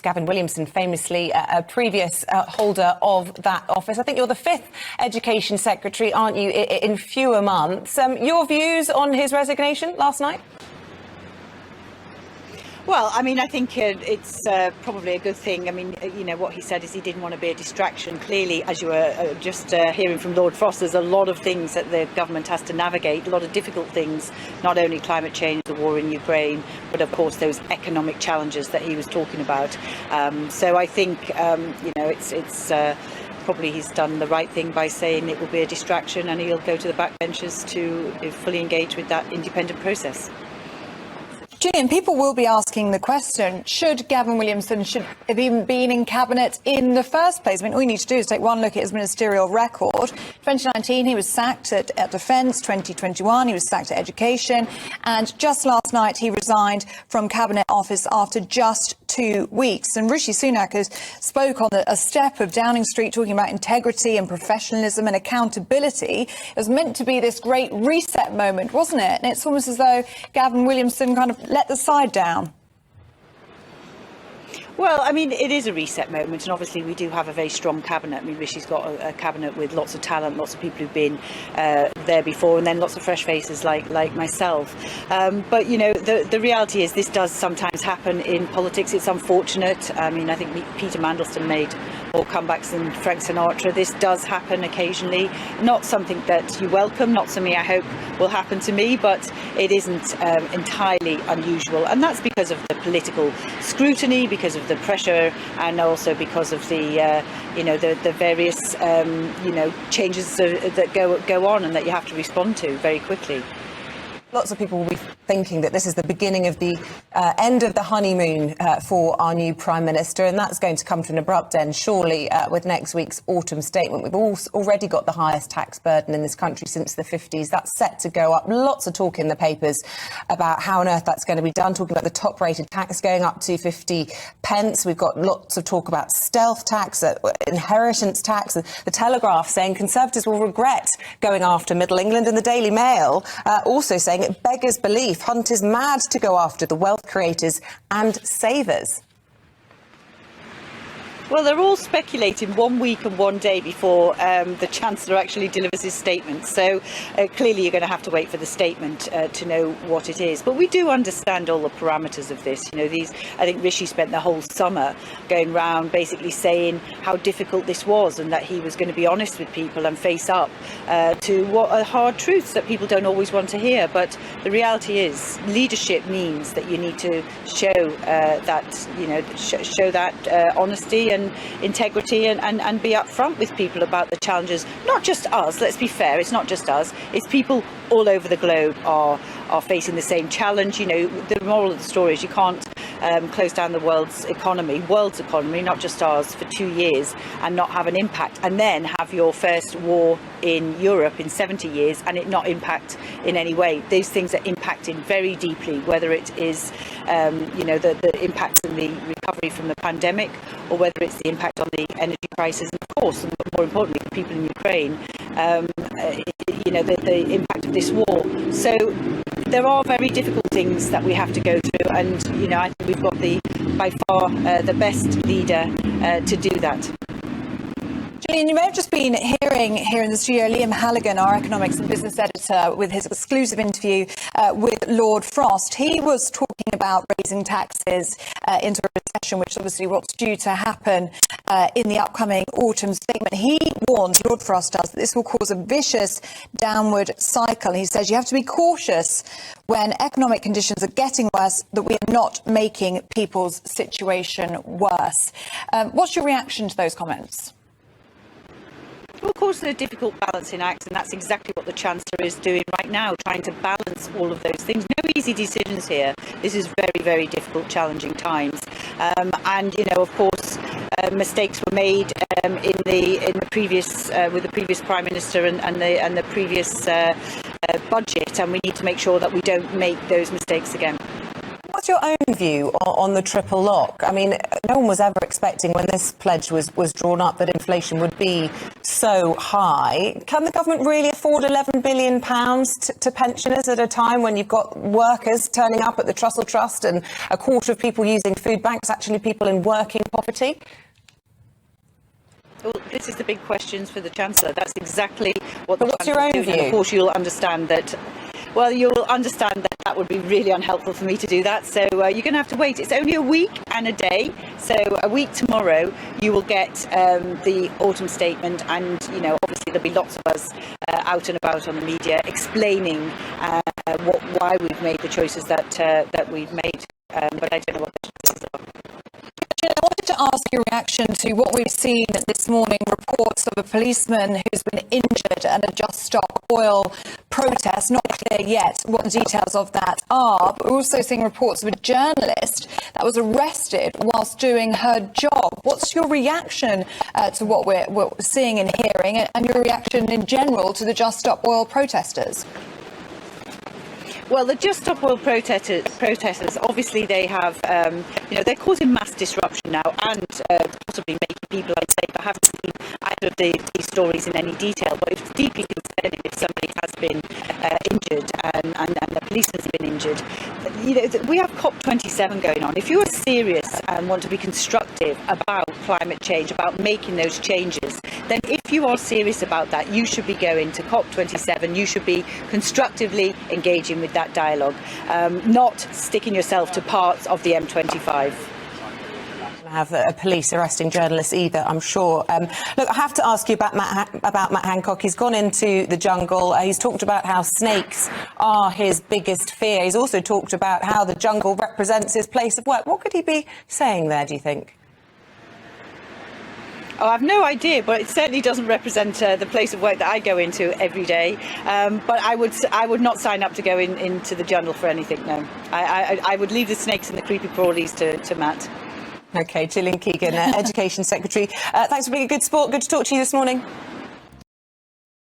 Gavin Williamson, famously a previous holder of that office. I think you're the fifth Education Secretary, aren't you, in fewer months. Your views on his resignation last night? Well, I mean, I think it's probably a good thing. I mean, you know, what he said is he didn't want to be a distraction. Clearly, as you were just hearing from Lord Frost, there's a lot of things that the government has to navigate, a lot of difficult things, not only climate change, the war in Ukraine, but of course those economic challenges that he was talking about. So I think, you know, it's probably he's done the right thing by saying it will be a distraction and he'll go to the backbenches to fully engage with that independent process. Gillian, people will be asking the question, should Gavin Williamson have even been in Cabinet in the first place? I mean, all you need to do is take one look at his ministerial record. 2019, he was sacked at Defence. 2021, he was sacked at Education. And just last night, he resigned from Cabinet office after just 2 weeks. And Rishi Sunak has spoke on a step of Downing Street, talking about integrity and professionalism and accountability. It was meant to be this great reset moment, wasn't it? And it's almost as though Gavin Williamson kind of let the side down. Well, I mean, it is a reset moment, and obviously we do have a very strong cabinet. I mean, Rishi's got a cabinet with lots of talent, lots of people who've been there before, and then lots of fresh faces like myself. But, you know, the reality is this does sometimes happen in politics. It's unfortunate. I mean, I think Peter Mandelson made more comebacks than Frank Sinatra. This does happen occasionally. Not something that you welcome, not something I hope will happen to me, but it isn't entirely unusual. And that's because of the political scrutiny, because of the pressure, and also because of the you know, the various you know, changes that go on and that you have to respond to very quickly. Lots of people will be thinking that this is the beginning of the end of the honeymoon for our new Prime Minister, and that's going to come to an abrupt end, surely, with next week's autumn statement. We've already got the highest tax burden in this country since the 50s. That's set to go up. Lots of talk in the papers about how on earth that's going to be done, talking about the top-rated tax going up to 50 pence. We've got lots of talk about stealth tax, inheritance tax. The Telegraph saying Conservatives will regret going after Middle England, and the Daily Mail also saying it beggars belief. Hunt is mad to go after the wealth creators and savers. Well, they're all speculating 1 week and 1 day before the Chancellor actually delivers his statement. So clearly you're going to have to wait for the statement to know what it is. But we do understand all the parameters of this. You know, I think Rishi spent the whole summer going round basically saying how difficult this was, and that he was going to be honest with people and face up to what are hard truths that people don't always want to hear. But the reality is, leadership means that you need to show that, you know, show that honesty and integrity, and be upfront with people about the challenges. Not just us, let's be fair, it's not just us, it's people all over the globe are facing the same challenge. You know, the moral of the story is you can't close down the world's economy, not just ours, for 2 years and not have an impact, and then have your first war in Europe in 70 years and it not impact in any way. These things are impacting very deeply, whether it is you know, the impacts in the recovery from the pandemic, or whether it's the impact on the energy crisis, and of course, and more importantly, the people in Ukraine, you know, the impact of this war. So there are very difficult things that we have to go through, and, you know, I think we've got by far the best leader to do that. Gillian, you may have just been hearing here in the studio Liam Halligan, our economics and business editor, with his exclusive interview with Lord Frost. He was talking about raising taxes into a recession, which is obviously what's due to happen in the upcoming autumn statement. He warns, Lord Frost does, that this will cause a vicious downward cycle. He says you have to be cautious when economic conditions are getting worse, that we are not making people's situation worse. What's your reaction to those comments? Well, of course, they're difficult balancing acts, and that's exactly what the Chancellor is doing right now, trying to balance all of those things. No easy decisions here. This is very, very difficult, challenging times. And, you know, of course, mistakes were made in the previous with the previous Prime Minister and the previous budget, and we need to make sure that we don't make those mistakes again. What's your own view on the triple lock? I mean, no one was ever expecting when this pledge was drawn up that inflation would be so high. Can the government really afford £11 billion to pensioners at a time when you've got workers turning up at the Trussell Trust and a quarter of people using food banks, actually people in working poverty? Well, this is the big questions for the Chancellor. That's exactly what. But what's your own view? And of course, you'll understand that. Well, you'll understand that that would be really unhelpful for me to do that. So you're going to have to wait. It's only a week and a day. So a week tomorrow, you will get the autumn statement, and obviously there'll be lots of us out and about on the media explaining why we've made the choices that we've made. But I don't know what the choices are. I wanted to ask your reaction to what we've seen this morning, reports of a policeman who's been injured at a Just Stop Oil protest. Not clear yet what the details of that are, but we're also seeing reports of a journalist that was arrested whilst doing her job. What's your reaction to what we're seeing and hearing, and your reaction in general to the Just Stop Oil protesters? Well, the Just Stop Oil protesters, obviously they have, they're causing mass disruption now and possibly making people unsafe. I haven't seen either of these stories in any detail, but it's deeply concerning if somebody has been injured and the policeman's been injured. We have COP27 going on. If you are serious and want to be constructive about climate change, about making those changes, then if you are serious about that, you should be going to COP27. You should be constructively engaging with that dialogue, not sticking yourself to parts of the M25. Have police arresting journalists either, I'm sure. Look, I have to ask you about Matt Hancock. He's gone into the jungle. He's talked about how snakes are his biggest fear. He's also talked about how the jungle represents his place of work. What could he be saying there, do you think? Oh, I have no idea, but it certainly doesn't represent the place of work that I go into every day. But I would not sign up to go into the jungle for anything, no. I would leave the snakes and the creepy crawlies to Matt. OK, Gillian Keegan, Education Secretary. Thanks for being a good sport. Good to talk to you this morning.